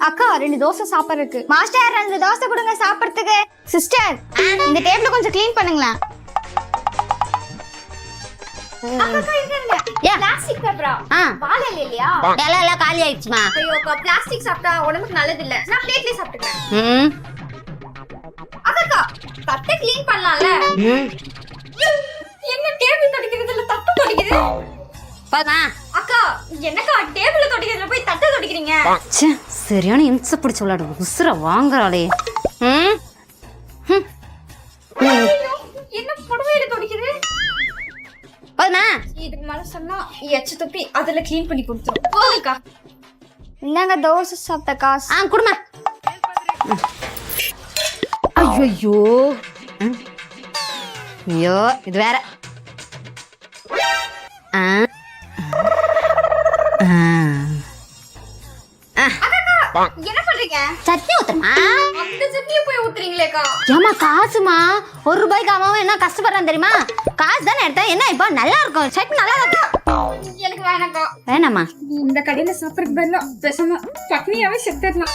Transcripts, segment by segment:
அக்கா 2 தோசை சாப்பிட்றதுக்கு. மாஸ்டர் 2 தோசை கொடுங்க சாப்பிட்றதுக்கு. சிஸ்டர் இந்த டேபிள கொஞ்சம் க்ளீன் பண்ணுங்களேன். அக்கா இருங்க. பிளாஸ்டிக் பேப்பரா? வாழை இல்லையா? எல்லாம் காலி ஆயிடுச்சுமா. ஐயோ அக்கா பிளாஸ்டிக் சாப்பிட்டா உடம்புக்கு நல்லது இல்ல. நான் பிளேட்லயே சாப்பிட்டுக்கிறேன். அக்கா தட்டை க்ளீன் பண்ணலாம்ல? என்ன டேபிள் துடைக்கிறது இல்ல தட்டு துடைக்குது? பாமா அக்கா என்னக்கா டேபிள் துடைக்கிறதுல போய் தட்டை துடைக்கிறீங்க? ச்சே சரியான இன்ச பிடிச்சு விளையாடு உசுர வாங்குறாளே. என்ன புடவையில துடைக்குது? பாமா இதுக்கு மேல சொன்னா எச்ச துப்பி அதுல க்ளீன் பண்ணி கொடுத்துரும். போதுக்கா. இந்தாங்க தோசை சாப்பிட்ட காசு. குடுமா. ஐயோ ஐயோ இது வேற. என்ன பண்றீங்க? சட்னி ஊத்துறமா? அந்த சட்னியை போய் ஊத்துறீங்களேக்கா? ஏமா காசுமா 1 ரூபாய்க்கு அவன் என்ன கஷ்டப்படுறான் தெரியுமா? காசு தானே எடுத்தேன். என்ன இப்போ நல்லா இருக்கும் சட்னி நல்லா இருக்கும். எனக்கு வேணாக்கா. வேணாமா? இந்த கடையில சாப்பிடுறதுக்கு பதிலா பேசாம சட்னியாவே செத்துறலாம்.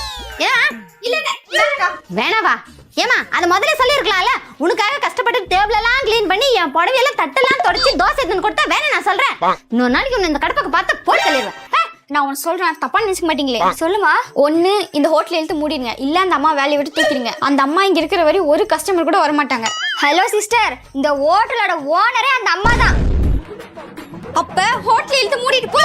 ஏன் இல்ல வேணாக்கா. வேணாவா? ஏமா அதை முதல்ல சொல்லியிருக்கலாம்ல. உனக்காக கஷ்டப்பட்டு டேபிள் எல்லாம் க்ளீன் பண்ணி என் புடவையெல்லாம் தட்டெல்லாம் தொடச்சி தோசை எடுத்துன்னு கொடுத்தா வேணா நான் சொல்றேன். இன்னொரு நாளைக்கு உன்னை இந்த கடப்பாக்க பார்த்து போட்டு சொல்லிடுவேன். நான் உனக்கு சொல்றேன் தப்பா நினைச்சுக்க மாட்டீங்களே? சொல்லுமா. ஒண்ணு இந்த ஹோட்டல் எழுத்து மூடிடுங்க, இல்ல அந்த அம்மா வேலையை விட்டு தூக்கிடுங்க. அந்த அம்மா இங்க இருக்கிற வரை ஒரு கஸ்டமர் கூட வர மாட்டாங்க. ஹலோ சிஸ்டர், இந்த ஹோட்டலோட ஓனரே அந்த அம்மா தான். அப்ப ஹோட்டல் எழுத்து மூடிட்டு போ.